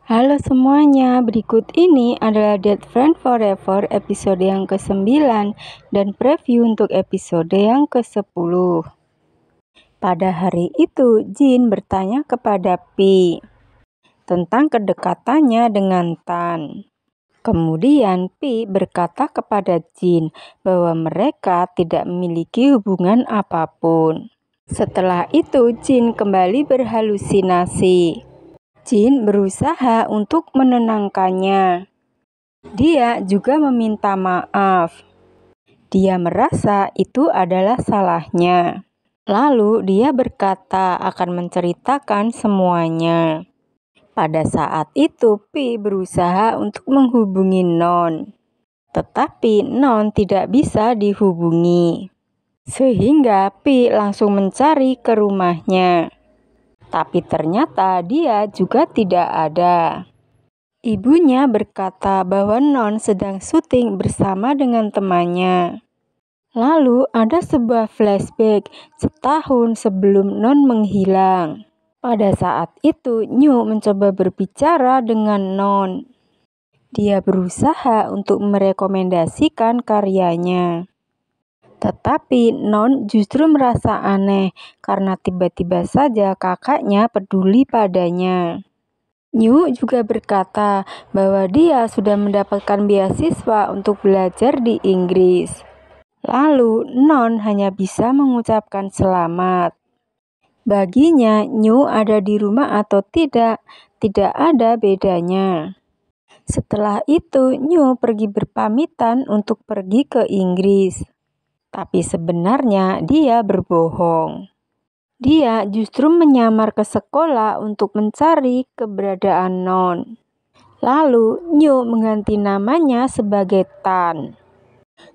Halo semuanya, berikut ini adalah Dead Friend Forever episode yang ke-9 dan preview untuk episode yang ke-10. Pada hari itu, Jin bertanya kepada Pi tentang kedekatannya dengan Tan. Kemudian Pi berkata kepada Jin bahwa mereka tidak memiliki hubungan apapun. Setelah itu, Jin kembali berhalusinasi. Jin berusaha untuk menenangkannya. Dia juga meminta maaf. Dia merasa itu adalah salahnya. Lalu dia berkata akan menceritakan semuanya. Pada saat itu, Pi berusaha untuk menghubungi Non. Tetapi Non tidak bisa dihubungi. Sehingga Pi langsung mencari ke rumahnya. Tapi ternyata dia juga tidak ada. Ibunya berkata bahwa Non sedang syuting bersama dengan temannya. Lalu ada sebuah flashback setahun sebelum Non menghilang. Pada saat itu, Nyu mencoba berbicara dengan Non. Dia berusaha untuk merekomendasikan karyanya. Tetapi Non justru merasa aneh karena tiba-tiba saja kakaknya peduli padanya. Nyu juga berkata bahwa dia sudah mendapatkan beasiswa untuk belajar di Inggris. Lalu Non hanya bisa mengucapkan selamat. Baginya Nyu ada di rumah atau tidak ada bedanya. Setelah itu Nyu pergi berpamitan untuk pergi ke Inggris. Tapi sebenarnya dia berbohong. Dia justru menyamar ke sekolah untuk mencari keberadaan Non. Lalu Nyu mengganti namanya sebagai Tan.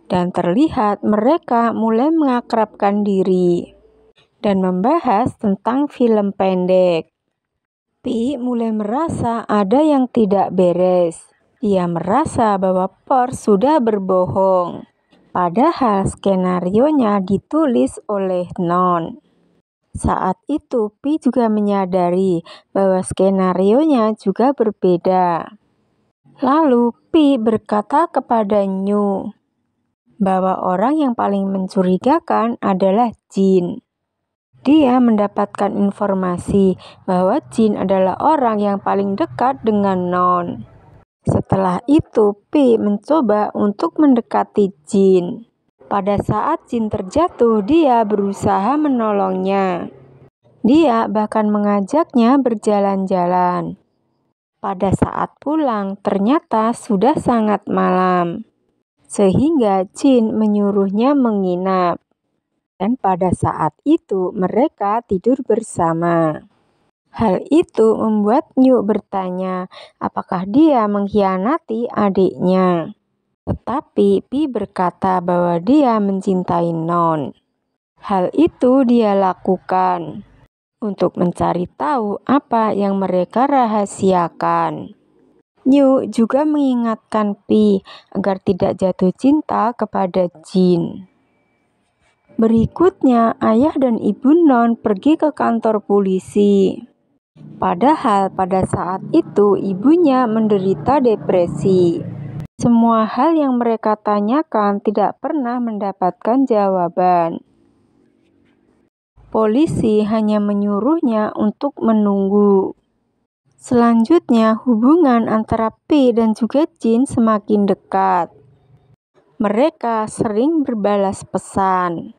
Dan terlihat mereka mulai mengakrabkan diri dan membahas tentang film pendek. Pi mulai merasa ada yang tidak beres. Dia merasa bahwa Por sudah berbohong. Padahal skenarionya ditulis oleh Non. Saat itu Pi juga menyadari bahwa skenarionya juga berbeda. Lalu Pi berkata kepada Nyu bahwa orang yang paling mencurigakan adalah Jin. Dia mendapatkan informasi bahwa Jin adalah orang yang paling dekat dengan Non. Setelah itu, Pi mencoba untuk mendekati Jin. Pada saat Jin terjatuh, dia berusaha menolongnya. Dia bahkan mengajaknya berjalan-jalan. Pada saat pulang, ternyata sudah sangat malam. Sehingga Jin menyuruhnya menginap. Dan pada saat itu, mereka tidur bersama. Hal itu membuat Nyu bertanya apakah dia mengkhianati adiknya. Tetapi Pi berkata bahwa dia mencintai Non. Hal itu dia lakukan untuk mencari tahu apa yang mereka rahasiakan. Nyu juga mengingatkan Pi agar tidak jatuh cinta kepada Jin. Berikutnya, ayah dan ibu Non pergi ke kantor polisi. Padahal pada saat itu ibunya menderita depresi. Semua hal yang mereka tanyakan tidak pernah mendapatkan jawaban. Polisi hanya menyuruhnya untuk menunggu. Selanjutnya, hubungan antara Pi dan juga Jin semakin dekat. Mereka sering berbalas pesan.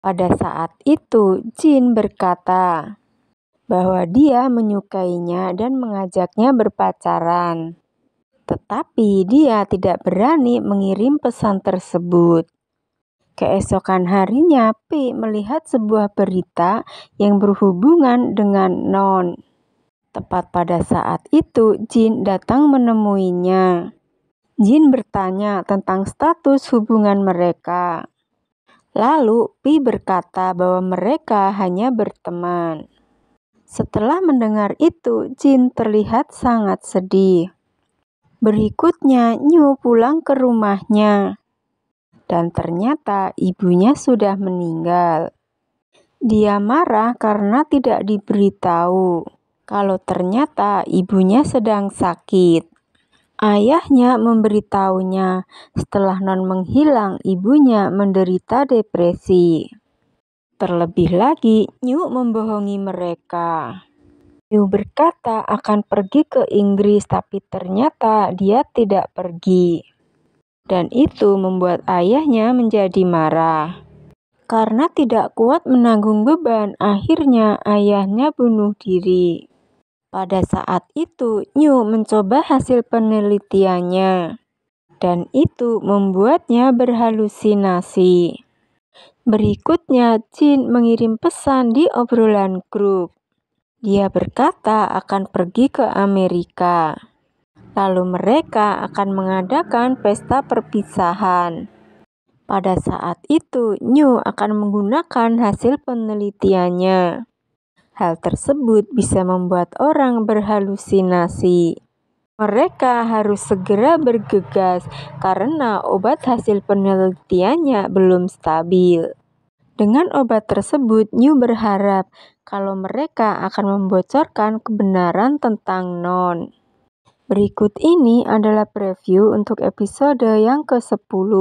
Pada saat itu, Jin berkata bahwa dia menyukainya dan mengajaknya berpacaran. Tetapi dia tidak berani mengirim pesan tersebut. Keesokan harinya, Pi melihat sebuah berita yang berhubungan dengan Non. Tepat pada saat itu, Jin datang menemuinya. Jin bertanya tentang status hubungan mereka. Lalu Pi berkata bahwa mereka hanya berteman. Setelah mendengar itu, Jin terlihat sangat sedih. Berikutnya, Nyu pulang ke rumahnya. Dan ternyata ibunya sudah meninggal. Dia marah karena tidak diberitahu. kalau ternyata ibunya sedang sakit. Ayahnya memberitahunya setelah Non menghilang, ibunya menderita depresi. Terlebih lagi, New membohongi mereka. New berkata akan pergi ke Inggris, tapi ternyata dia tidak pergi. Dan itu membuat ayahnya menjadi marah. Karena tidak kuat menanggung beban, akhirnya ayahnya bunuh diri. Pada saat itu, New mencoba hasil penelitiannya, dan itu membuatnya berhalusinasi. Berikutnya, Jin mengirim pesan di obrolan grup. Dia berkata akan pergi ke Amerika. Lalu mereka akan mengadakan pesta perpisahan. Pada saat itu, New akan menggunakan hasil penelitiannya. Hal tersebut bisa membuat orang berhalusinasi. Mereka harus segera bergegas karena obat hasil penelitiannya belum stabil. Dengan obat tersebut, New berharap kalau mereka akan membocorkan kebenaran tentang Non. Berikut ini adalah preview untuk episode yang ke-10.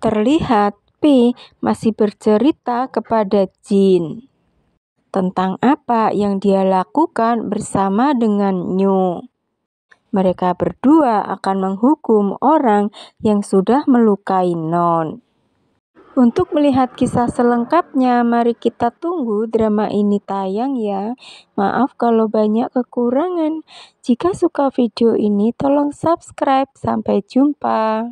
Terlihat P masih bercerita kepada Jin tentang apa yang dia lakukan bersama dengan New. Mereka berdua akan menghukum orang yang sudah melukai Non. Untuk melihat kisah selengkapnya, mari kita tunggu drama ini tayang ya. Maaf kalau banyak kekurangan. Jika suka video ini, tolong subscribe. Sampai jumpa.